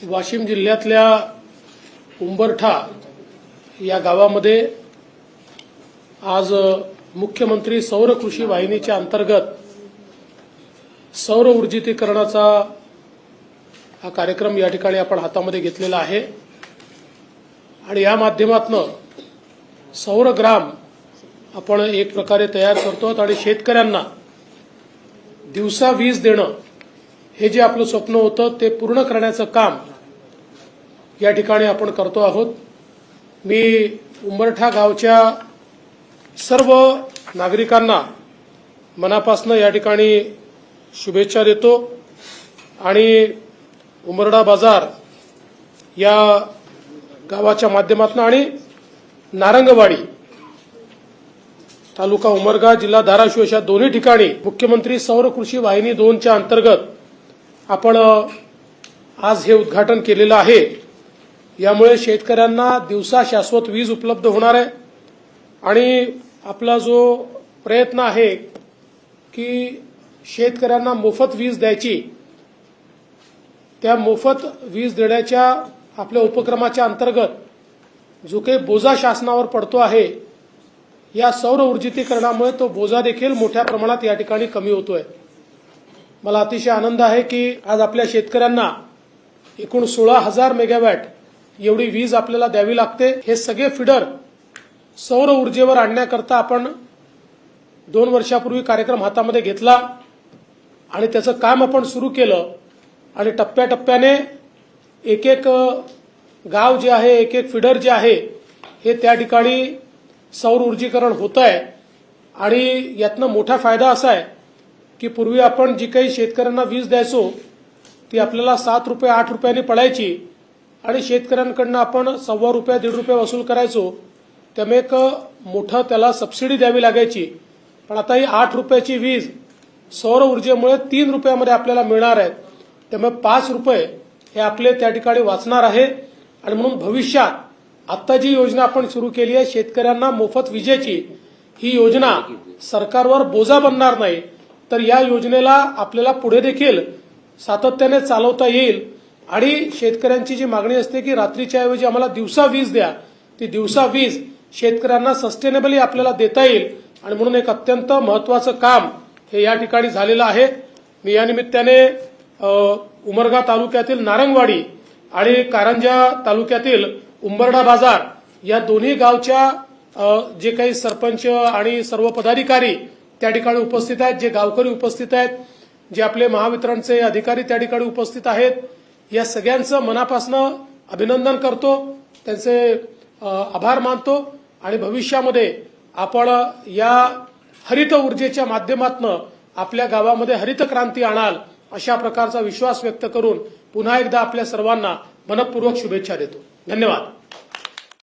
वाशिम जिल्ह्यातल्या उंबरठा या गावामध्ये आज मुख्यमंत्री सौर कृषी वाहिनीच्या अंतर्गत सौर ऊर्जितीकरणाचा हा कार्यक्रम या ठिकाणी आपण हातामध्ये घेतलेला आहे आणि या माध्यमातून सौर ग्राम आपण एक प्रकारे तयार करतो आणि शेतकऱ्यांना दिवसा वीज देणं हे जे आपलं स्वप्न होतं ते पूर्ण करण्याचं काम या ठिकाणी आपण करतो आहोत। मी उंबरठा गावच्या सर्व नागरिकांना मनापासून या ठिकाणी शुभेच्छा देतो आणि उंबरठा बाजार या गावाच्या माध्यमातून आणि नारंगवाडी तालुका उमरगा जिल्हा धाराशिव अशा दोन्ही ठिकाणी मुख्यमंत्री सौर कृषी वाहिनी 2 च्या अंतर्गत आपण आज हे उद्घाटन केलेलं आहे। यामुळे शेतकऱ्यांना दिवसा शाश्वत वीज उपलब्ध होणार आहे आणि आपला जो प्रयत्न आहे की शेतकऱ्यांना मोफत वीज द्यायची, त्या मोफत वीज देण्याच्या आपल्या उपक्रमाच्या अंतर्गत जो काही बोजा शासनावर पडतो आहे, या सौर ऊर्जितीकरणामुळे तो बोजा देखील मोठ्या प्रमाणात या ठिकाणी कमी होतोय। मला अतिशय आनंद आहे की आज आपल्या शेतकऱ्यांना एकूण 16,000 मेगावॅट एवढी वीज आपल्याला द्यावी लागते। हे सगळे फिडर सौर ऊर्जेवर आणण्याकरता आपण 2 वर्षापूर्वी कार्यक्रम हातामध्ये घेतला आणि त्याचं काम आपण सुरू केलं आणि टप्प्याटप्प्याने एक एक गाव जे आहे, एक एक फिडर जे आहे हे त्या ठिकाणी सौर ऊर्जीकरण होत आहे आणि यातनं मोठा फायदा असा आहे की पूर्वी आपण जी काही शेतकऱ्यांना वीज द्यायचो ती आपल्याला 7 रुपये 8 रुपयांनी पडायची आणि शेतकऱ्यांकडनं आपण ₹1.25 रुपये 1.5 रुपये वसूल करायचो, त्यामुळे एक मोठं त्याला सबसिडी द्यावी लागायची। पण आता ही 8 रुपयाची वीज सौर ऊर्जेमुळे 3 रुपयामध्ये आपल्याला मिळणार आहे, त्यामुळे 5 रुपये हे आपले त्या ठिकाणी वाचणार आहे आणि म्हणून भविष्यात आता जी योजना आपण सुरू केली आहे शेतकऱ्यांना मोफत विजेची, ही योजना सरकारवर बोजा बनणार नाही, तर या योजनेला आपल्याला पुढे देखील सातत्याने चालवता येईल आणि शेतकऱ्यांची जी मागणी असते की रात्रीच्या ऐवजी आम्हाला दिवसा वीज द्या, ती दिवसा वीज शेतकऱ्यांना सस्टेनेबली आपल्याला देता येईल आणि म्हणून एक अत्यंत महत्वाचं काम हे या ठिकाणी झालेलं आहे। मी या निमित्ताने उमरगा तालुक्यातील नारंगवाडी आणि कारंजा तालुक्यातील उंबरठा बाजार या दोन्ही गावच्या जे काही सरपंच आणि सर्व पदाधिकारी त्या ठिकाणी उपस्थित आहेत, जे गावकरी उपस्थित आहेत, जे आपले महावितरणचे अधिकारी त्या ठिकाणी उपस्थित आहेत, या सगळ्यांचं मनापासून अभिनंदन करतो, त्यांचे आभार मानतो आणि भविष्यामध्ये आपण या हरित ऊर्जेच्या माध्यमातून आपल्या गावामध्ये हरित क्रांती आणाल अशा प्रकारचा विश्वास व्यक्त करून पुन्हा एकदा आपल्या सर्वांना मनपूर्वक शुभेच्छा देतो। धन्यवाद।